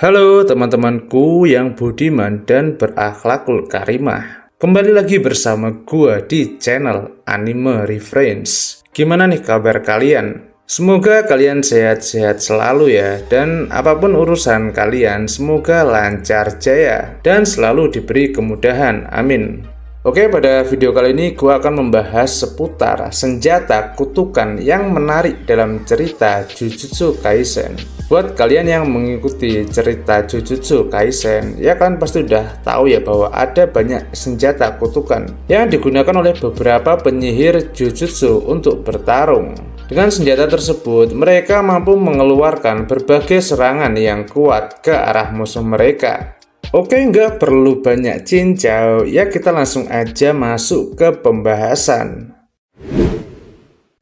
Halo teman-temanku yang budiman dan berakhlakul karimah. Kembali lagi bersama gua di channel Anime Reference. Gimana nih kabar kalian? Semoga kalian sehat-sehat selalu ya, dan apapun urusan kalian semoga lancar jaya dan selalu diberi kemudahan, amin. Oke, pada video kali ini gua akan membahas seputar senjata kutukan yang menarik dalam cerita Jujutsu Kaisen. Buat kalian yang mengikuti cerita Jujutsu Kaisen, ya kalian pasti udah tahu ya bahwa ada banyak senjata kutukan yang digunakan oleh beberapa penyihir Jujutsu untuk bertarung. Dengan senjata tersebut, mereka mampu mengeluarkan berbagai serangan yang kuat ke arah musuh mereka. Oke, nggak perlu banyak cincau, ya kita langsung aja masuk ke pembahasan.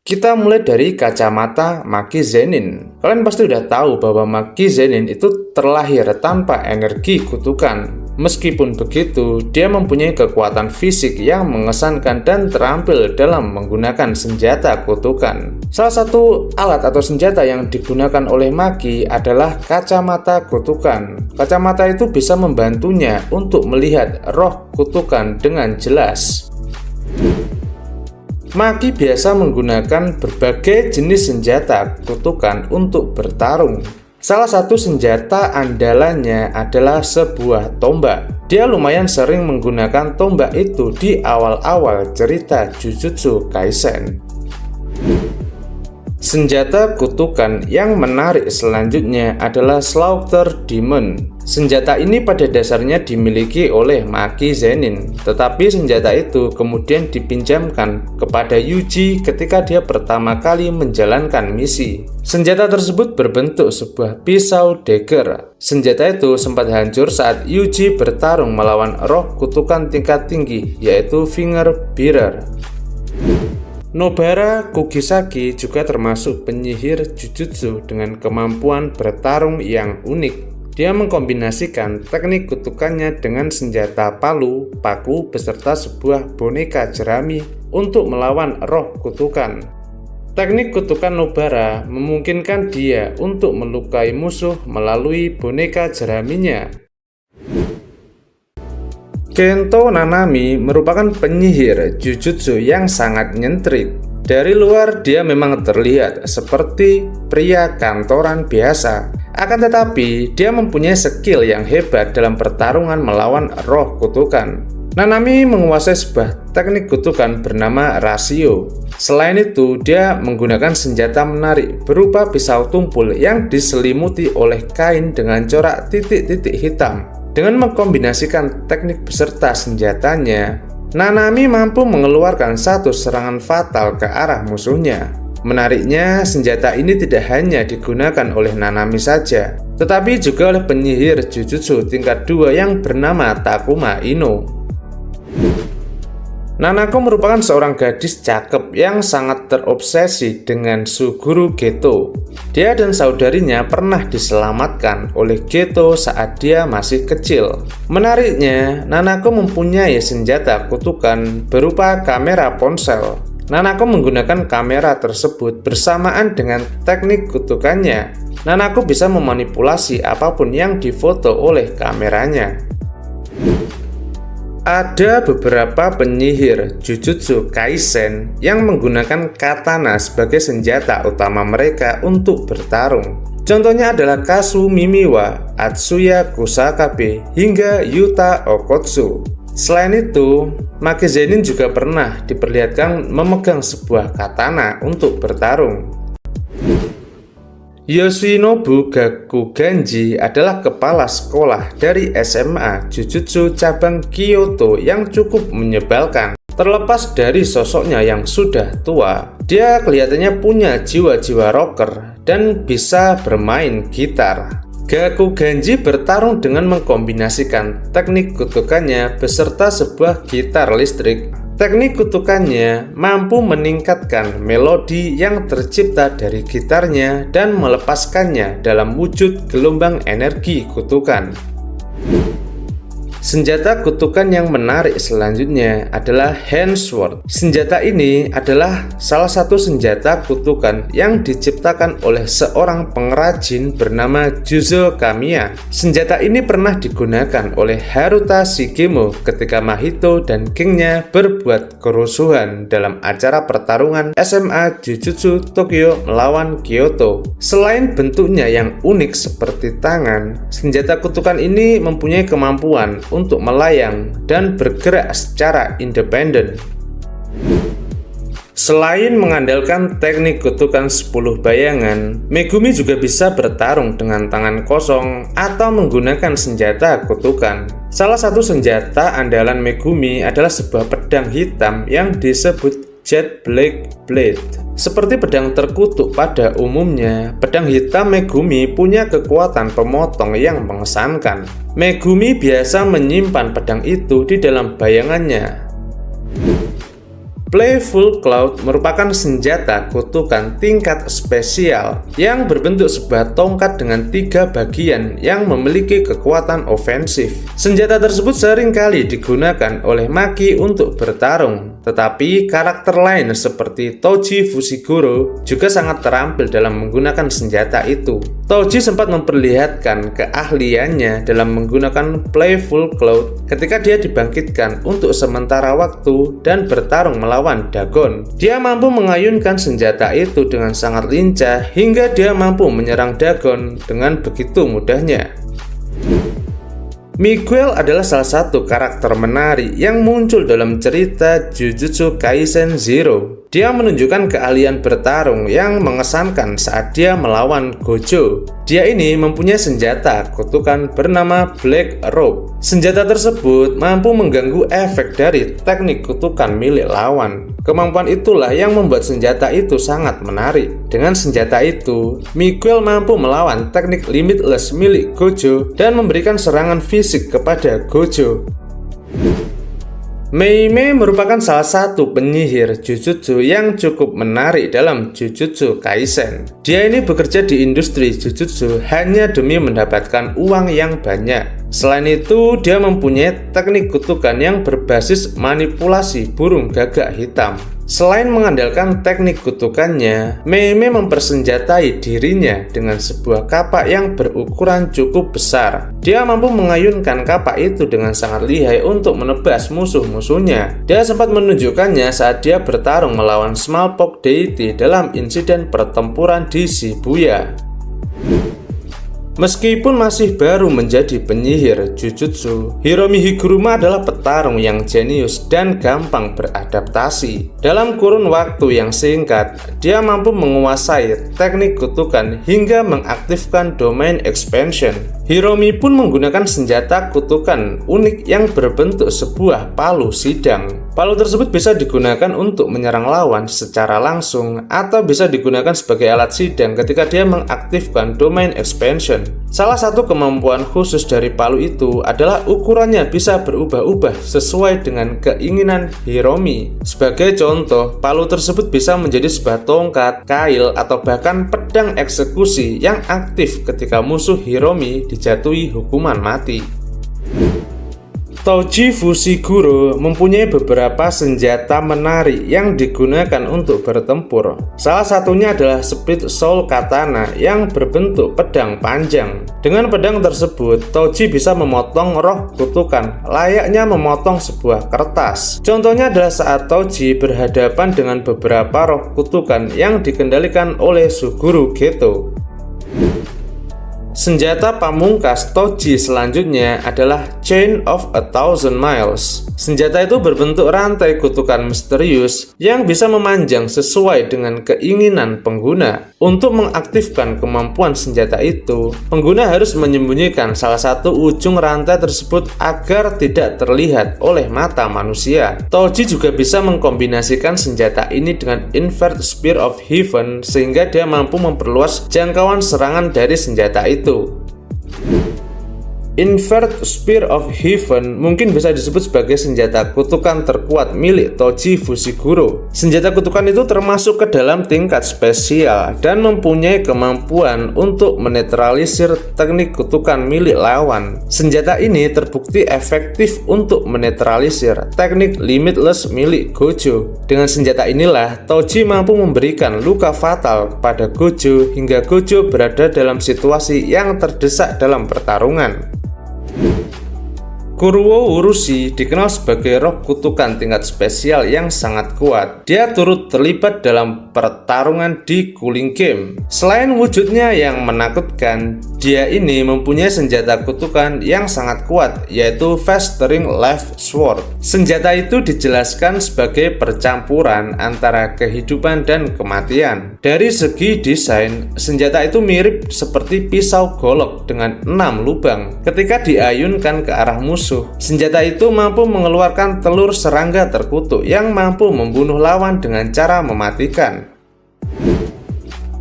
Kita mulai dari kacamata Maki Zenin. Kalian pasti udah tahu bahwa Maki Zenin itu terlahir tanpa energi kutukan. Meskipun begitu, dia mempunyai kekuatan fisik yang mengesankan dan terampil dalam menggunakan senjata kutukan. Salah satu alat atau senjata yang digunakan oleh Maki adalah kacamata kutukan. Kacamata itu bisa membantunya untuk melihat roh kutukan dengan jelas. Maki biasa menggunakan berbagai jenis senjata kutukan untuk bertarung. Salah satu senjata andalannya adalah sebuah tombak. Dia lumayan sering menggunakan tombak itu di awal-awal cerita Jujutsu Kaisen. Senjata kutukan yang menarik selanjutnya adalah Slaughter Demon. Senjata ini pada dasarnya dimiliki oleh Maki Zenin, tetapi senjata itu kemudian dipinjamkan kepada Yuji ketika dia pertama kali menjalankan misi. Senjata tersebut berbentuk sebuah pisau dagger. Senjata itu sempat hancur saat Yuji bertarung melawan roh kutukan tingkat tinggi, yaitu Finger Bearer. Nobara Kugisaki juga termasuk penyihir Jujutsu dengan kemampuan bertarung yang unik. Dia mengkombinasikan teknik kutukannya dengan senjata palu, paku, beserta sebuah boneka jerami untuk melawan roh kutukan. Teknik kutukan Nobara memungkinkan dia untuk melukai musuh melalui boneka jeraminya. Kento Nanami merupakan penyihir Jujutsu yang sangat nyentrik. Dari luar dia memang terlihat seperti pria kantoran biasa. Akan tetapi dia mempunyai skill yang hebat dalam pertarungan melawan roh kutukan. Nanami menguasai sebuah teknik kutukan bernama Rasio. Selain itu, dia menggunakan senjata menarik berupa pisau tumpul yang diselimuti oleh kain dengan corak titik-titik hitam. Dengan mengkombinasikan teknik beserta senjatanya, Nanami mampu mengeluarkan satu serangan fatal ke arah musuhnya. Menariknya, senjata ini tidak hanya digunakan oleh Nanami saja, tetapi juga oleh penyihir Jujutsu tingkat 2 yang bernama Takuma Ino. Nanako merupakan seorang gadis cakep yang sangat terobsesi dengan Suguru Geto. Dia dan saudarinya pernah diselamatkan oleh Geto saat dia masih kecil. Menariknya, Nanako mempunyai senjata kutukan berupa kamera ponsel. Nanako menggunakan kamera tersebut bersamaan dengan teknik kutukannya. Nanako bisa memanipulasi apapun yang difoto oleh kameranya. Ada beberapa penyihir Jujutsu Kaisen yang menggunakan katana sebagai senjata utama mereka untuk bertarung. Contohnya adalah Kasumi Miwa, Atsuya Kusakabe, hingga Yuta Okotsu. Selain itu, Maki Zenin juga pernah diperlihatkan memegang sebuah katana untuk bertarung. Yoshinobu Gakuganji adalah kepala sekolah dari SMA Jujutsu cabang Kyoto yang cukup menyebalkan. Terlepas dari sosoknya yang sudah tua, dia kelihatannya punya jiwa-jiwa rocker dan bisa bermain gitar. Gakuganji bertarung dengan mengkombinasikan teknik kutukannya beserta sebuah gitar listrik. Teknik kutukannya mampu meningkatkan melodi yang tercipta dari gitarnya dan melepaskannya dalam wujud gelombang energi kutukan. Senjata kutukan yang menarik selanjutnya adalah Hand Sword. Senjata ini adalah salah satu senjata kutukan yang diciptakan oleh seorang pengrajin bernama Juzo Kamiya. Senjata ini pernah digunakan oleh Haruta Shigemo ketika Mahito dan gengnya berbuat kerusuhan dalam acara pertarungan SMA Jujutsu Tokyo melawan Kyoto. Selain bentuknya yang unik seperti tangan, senjata kutukan ini mempunyai kemampuan untuk melayang dan bergerak secara independen. Selain mengandalkan teknik kutukan 10 bayangan, Megumi juga bisa bertarung dengan tangan kosong atau menggunakan senjata kutukan. Salah satu senjata andalan Megumi adalah sebuah pedang hitam yang disebut Jet Black Blade. Seperti pedang terkutuk pada umumnya, pedang hitam Megumi punya kekuatan pemotong yang mengesankan. Megumi biasa menyimpan pedang itu di dalam bayangannya. Playful Cloud merupakan senjata kutukan tingkat spesial yang berbentuk sebuah tongkat dengan 3 bagian yang memiliki kekuatan ofensif. Senjata tersebut seringkali digunakan oleh Maki untuk bertarung, tetapi karakter lain seperti Toji Fushiguro juga sangat terampil dalam menggunakan senjata itu. Toji sempat memperlihatkan keahliannya dalam menggunakan Playful Cloud ketika dia dibangkitkan untuk sementara waktu dan bertarung melawan Dagon. Dia mampu mengayunkan senjata itu dengan sangat lincah hingga dia mampu menyerang Dagon dengan begitu mudahnya. Miguel adalah salah satu karakter menarik yang muncul dalam cerita Jujutsu Kaisen Zero. Dia menunjukkan keahlian bertarung yang mengesankan saat dia melawan Gojo. Dia ini mempunyai senjata kutukan bernama Black Robe. Senjata tersebut mampu mengganggu efek dari teknik kutukan milik lawan. Kemampuan itulah yang membuat senjata itu sangat menarik. Dengan senjata itu, Miguel mampu melawan teknik Limitless milik Gojo dan memberikan serangan fisik kepada Gojo. Meimei merupakan salah satu penyihir Jujutsu yang cukup menarik dalam Jujutsu Kaisen. Dia ini bekerja di industri Jujutsu hanya demi mendapatkan uang yang banyak. Selain itu, dia mempunyai teknik kutukan yang berbasis manipulasi burung gagak hitam. Selain mengandalkan teknik kutukannya, Meimei mempersenjatai dirinya dengan sebuah kapak yang berukuran cukup besar. Dia mampu mengayunkan kapak itu dengan sangat lihai untuk menebas musuh-musuhnya. Dia sempat menunjukkannya saat dia bertarung melawan Smallpox Deity dalam insiden pertempuran di Shibuya. Meskipun masih baru menjadi penyihir Jujutsu, Hiromi Higuruma adalah petarung yang jenius dan gampang beradaptasi. Dalam kurun waktu yang singkat, dia mampu menguasai teknik kutukan hingga mengaktifkan domain expansion. Hiromi pun menggunakan senjata kutukan unik yang berbentuk sebuah palu sidang. Palu tersebut bisa digunakan untuk menyerang lawan secara langsung atau bisa digunakan sebagai alat sidang ketika dia mengaktifkan domain expansion. Salah satu kemampuan khusus dari palu itu adalah ukurannya bisa berubah-ubah sesuai dengan keinginan Hiromi. Sebagai contoh, palu tersebut bisa menjadi sebuah tongkat, kail, atau bahkan pedang eksekusi yang aktif ketika musuh Hiromi dijatuhi hukuman mati. Toji Fushiguro mempunyai beberapa senjata menarik yang digunakan untuk bertempur. Salah satunya adalah Split Soul Katana yang berbentuk pedang panjang. Dengan pedang tersebut, Toji bisa memotong roh kutukan layaknya memotong sebuah kertas. Contohnya adalah saat Toji berhadapan dengan beberapa roh kutukan yang dikendalikan oleh Suguru Geto. Senjata pamungkas Toji selanjutnya adalah Chain of a Thousand Miles. Senjata itu berbentuk rantai kutukan misterius yang bisa memanjang sesuai dengan keinginan pengguna. Untuk mengaktifkan kemampuan senjata itu, pengguna harus menyembunyikan salah satu ujung rantai tersebut agar tidak terlihat oleh mata manusia. Toji juga bisa mengkombinasikan senjata ini dengan Invert Spear of Heaven sehingga dia mampu memperluas jangkauan serangan dari senjata itu. Invert Spear of Heaven mungkin bisa disebut sebagai senjata kutukan terkuat milik Toji Fushiguro. Senjata kutukan itu termasuk ke dalam tingkat spesial dan mempunyai kemampuan untuk menetralisir teknik kutukan milik lawan. Senjata ini terbukti efektif untuk menetralisir teknik Limitless milik Gojo. Dengan senjata inilah Toji mampu memberikan luka fatal kepada Gojo hingga Gojo berada dalam situasi yang terdesak dalam pertarungan. Kuruo Urushi dikenal sebagai roh kutukan tingkat spesial yang sangat kuat. Dia turut terlibat dalam pertarungan di Cooling Game. Selain wujudnya yang menakutkan, dia ini mempunyai senjata kutukan yang sangat kuat, yaitu Festering Life Sword. Senjata itu dijelaskan sebagai percampuran antara kehidupan dan kematian. Dari segi desain, senjata itu mirip seperti pisau golok dengan 6 lubang. Ketika diayunkan ke arah musuh, senjata itu mampu mengeluarkan telur serangga terkutuk yang mampu membunuh lawan dengan cara mematikan.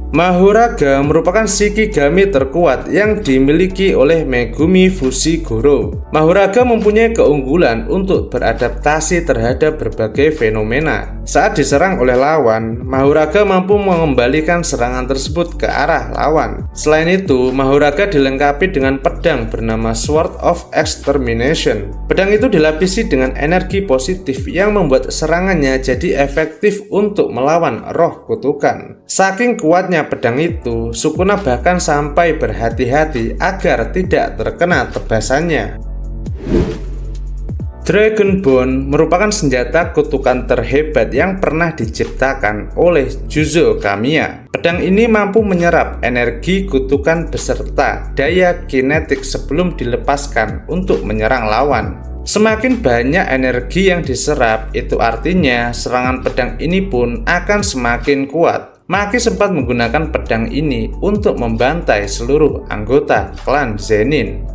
Mahoraga merupakan shikigami terkuat yang dimiliki oleh Megumi Fushiguro. Mahoraga mempunyai keunggulan untuk beradaptasi terhadap berbagai fenomena. Saat diserang oleh lawan, Mahoraga mampu mengembalikan serangan tersebut ke arah lawan. Selain itu, Mahoraga dilengkapi dengan pedang bernama Sword of Extermination. Pedang itu dilapisi dengan energi positif yang membuat serangannya jadi efektif untuk melawan roh kutukan. Saking kuatnya pedang itu, Sukuna bahkan sampai berhati-hati agar tidak terkena tebasannya. Dragon Bone merupakan senjata kutukan terhebat yang pernah diciptakan oleh Juzo Kamiya. Pedang ini mampu menyerap energi kutukan beserta daya kinetik sebelum dilepaskan untuk menyerang lawan. Semakin banyak energi yang diserap, itu artinya serangan pedang ini pun akan semakin kuat. Maki sempat menggunakan pedang ini untuk membantai seluruh anggota klan Zenin.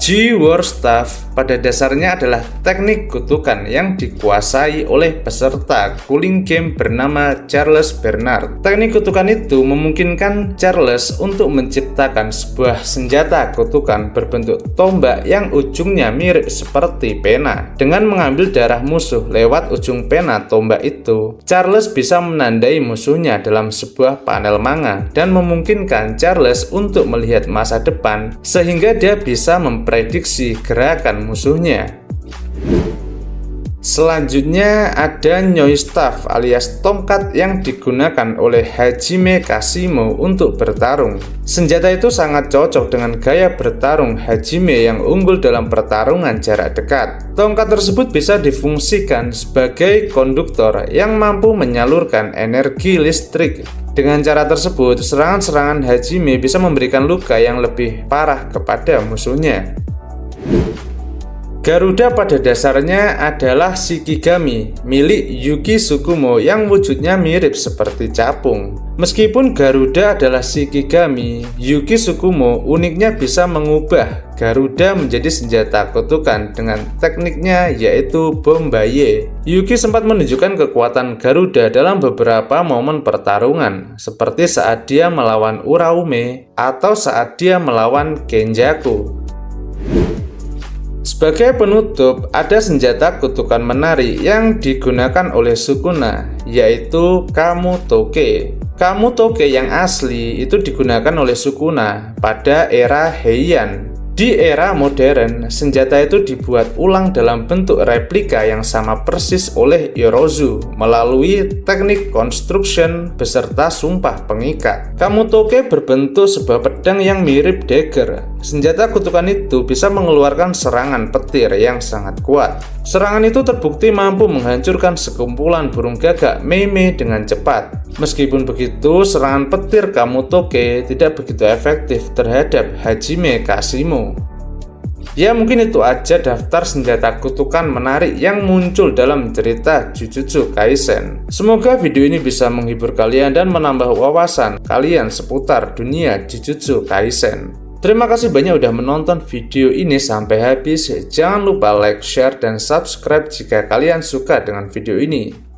G-War Staff pada dasarnya adalah teknik kutukan yang dikuasai oleh peserta Cooling Game bernama Charles Bernard. Teknik kutukan itu memungkinkan Charles untuk menciptakan sebuah senjata kutukan berbentuk tombak yang ujungnya mirip seperti pena. Dengan mengambil darah musuh lewat ujung pena tombak itu, Charles bisa menandai musuhnya dalam sebuah panel manga dan memungkinkan Charles untuk melihat masa depan sehingga dia bisa memprediksi gerakan musuhnya. Selanjutnya ada Nyoi Staff alias tongkat yang digunakan oleh Hajime Kashimo untuk bertarung. Senjata itu sangat cocok dengan gaya bertarung Hajime yang unggul dalam pertarungan jarak dekat. Tongkat tersebut bisa difungsikan sebagai konduktor yang mampu menyalurkan energi listrik. Dengan cara tersebut, serangan-serangan Hajime bisa memberikan luka yang lebih parah kepada musuhnya. Garuda pada dasarnya adalah shikigami milik Yuki Tsukumo yang wujudnya mirip seperti capung. Meskipun Garuda adalah shikigami, Yuki Tsukumo uniknya bisa mengubah Garuda menjadi senjata kutukan dengan tekniknya yaitu Bombaye. Yuki sempat menunjukkan kekuatan Garuda dalam beberapa momen pertarungan, seperti saat dia melawan Uraume atau saat dia melawan Kenjaku. Sebagai penutup, ada senjata kutukan menari yang digunakan oleh Sukuna, yaitu Kamutoke. Kamutoke yang asli itu digunakan oleh Sukuna pada era Heian. Di era modern, senjata itu dibuat ulang dalam bentuk replika yang sama persis oleh Yorozu melalui teknik construction beserta sumpah pengikat. Kamutoke berbentuk sebuah pedang yang mirip dagger. Senjata kutukan itu bisa mengeluarkan serangan petir yang sangat kuat. Serangan itu terbukti mampu menghancurkan sekumpulan burung gagak meme dengan cepat. Meskipun begitu, serangan petir Kamutoke tidak begitu efektif terhadap Hajime Kashimo. Ya, mungkin itu aja daftar senjata kutukan menarik yang muncul dalam cerita Jujutsu Kaisen. Semoga video ini bisa menghibur kalian dan menambah wawasan kalian seputar dunia Jujutsu Kaisen. Terima kasih banyak udah menonton video ini sampai habis. Jangan lupa like, share, dan subscribe jika kalian suka dengan video ini.